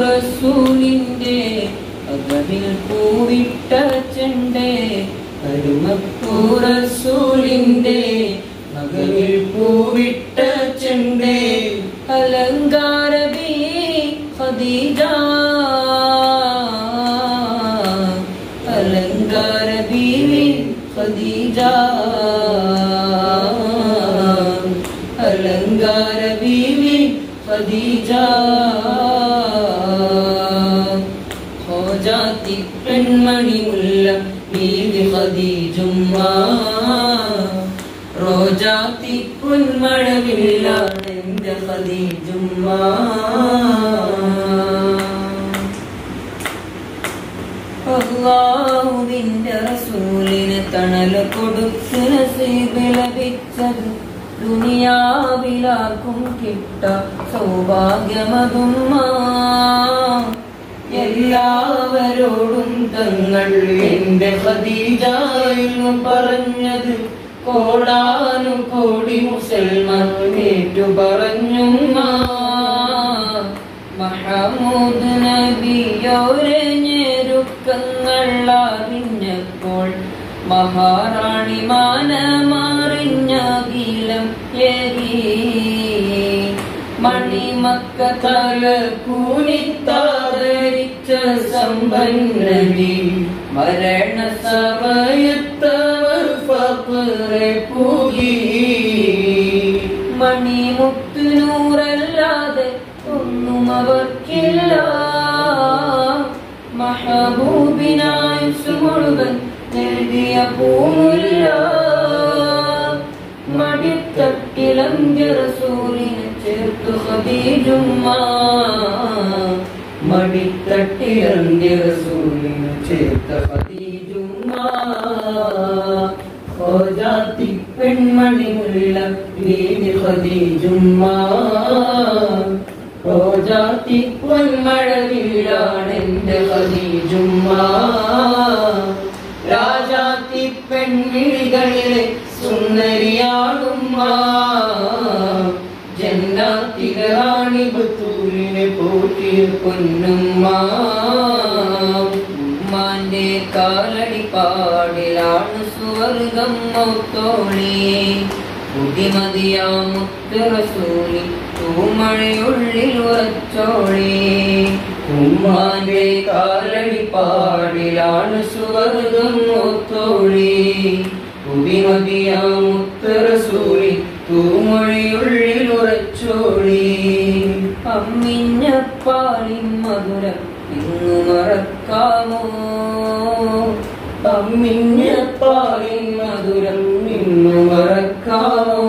റസൂലിന്റെ അകവിൽ പൂവിട്ട ചെണ്ടേ റസൂലിന്റെ അകവിൽ പൂവിട്ട ചെണ്ടേ അലങ്കാര ബീവി ഖദീജ അലങ്കാര ബീവി ഖദീജ അലങ്കാര ബീവി ഖദീജ ഹോ ജാതി പെൺമണി മുല്ല ബീവി ഖദീജുമ്മ റോജാതി പൊന്മഴവില്ലാണ് എൻ്റെ ഖദീജുമ്മ അല്ലാഹുവിൻ്റെ റസൂലിന് തണൽ കൊടുത്ത് നസീബ് ലഭിച്ചത് ദുനിയാവിലാർക്കും കിട്ട സൗഭാഗ്യമതുമ്മ എല്ലാവരോടും തങ്ങൾ എൻ്റെ ഖദീജ എന്ന് പറഞ്ഞത് കോടാനുകോടി മുസൽമാൻ കേട്ടു പറഞ്ഞുമ്മ മഹമൂദ് നബിയോരെ ഞെരുക്കങ്ങൾ അറിഞ്ഞപ്പോൾ മഹാറാണി മാനമറിഞ്ഞ ഗീലം ഏറി മണിമക്ക തല കൂനിത്താദരിച്ച സമ്പന്നനി മരണ സമയത്തവർ ഫഖറെ പൂകി മണിമുത്ത് നൂറല്ലാതെ ഒന്നും അവർക്കില്ല മഹബൂബിനായുസ് മുഴുവൻ നൽകിയ പൂമുല്ല മടിത്തട്ടിലംഘ്യ റസൂലിനെ ചേർത്തു ഖദീജുമ്മ മടിത്തട്ടിലംഘ്യ റസൂലിനെ ചേർത്ത ഖദീജുമ്മ ഓ ജാതി പെൺമണി മുല്ല ബീവി ഖദീജുമ്മ ഓ ജാതി പൊന്മഴവില്ലാണ് എൻ്റെ ഖദീജുമ്മ രാജാത്തി പെൺവിളികളിലെ സുന്ദരിയാണുമ്മ ജന്നാത്തിലെ റാണി ബത്തൂലിനെ പോറ്റിയ പൊന്നുമ്മ ഉമ്മാന്റെ കാലടി പാടിലാണ് സുവർഗം മൗത്തോളി ബുദ്ധിമതിയാമുത്ത് റസൂലി തൂമഴയുള്ളിൽ ഉറച്ചോളി ഉമ്മാന്റെ കാലടി പാടിലാണ് സുവർഗം മൗത്തോളി ബുദ്ധിമതിയാമുത്ത് റസൂലി തൂമഴയുള്ളിൽ ഉറച്ചോളി അമ്മിഞ്ഞ പാലിൻ മധുരം ഇന്നു മറക്കാമോ അമ്മിഞ്ഞ പാലിൻ മധുരം ഇന്നു മറക്കാമോ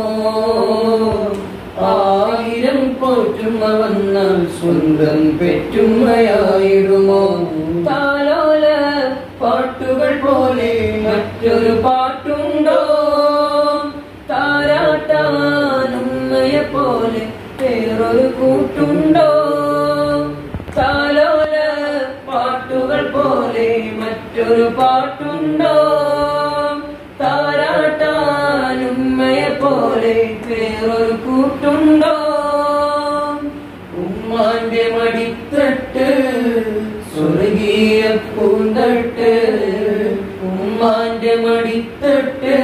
ആയിരം പോറ്റുമ്മ വന്നാൽ സ്വന്തം പെറ്റുമ്മയായിടുമോ താലോല പാട്ടുകൾ പോലെ മറ്റൊരു പാട്ടുണ്ടോ താരാട്ടാനുമ്മയെ പോലെ വേറൊരു കൂട്ടുണ്ടോ താലോല പാട്ടുകൾ പോലെ മറ്റൊരു പാട്ടുണ്ടോ താരാട്ടാനുമ്മയെ പോലെ വേറൊരു കൂട്ടുണ്ടോ ഉമ്മാന്റെ മടിത്തട്ട് സ്വർഗീയ പൂന്തട്ട് ഉമ്മാന്റെ മടിത്തട്ട്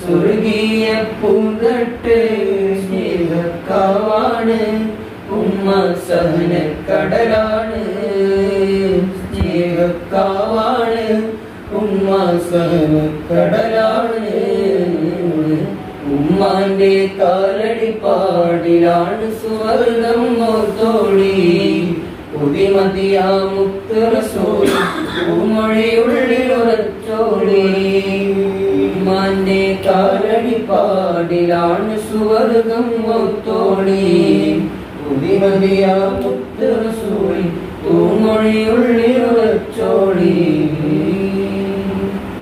സ്വർഗീയ പൂന്തട്ട് സ്നേഹക്കാവാണ് ഉമ്മ സഹനക്കടലാണ് സ്നേഹക്കാവാണ് ഉമ്മ സഹനക്കടലാണ് ഉമ്മാന്റെ കാലടി പാടിലാണ് സുവർഗം മൗത്തോളി പുതിമതിയാമുത്ത് റസൂലി പൂമൊഴിയുള്ളിൽ ഉറച്ചോളി ഉമ്മാന്റെ കാലടി പാടിലാണ് സുവർഗം മൗത്തോളി പുതിമതിയാമുത്ത് റസൂലി പൂമൊഴിയുള്ളിൽ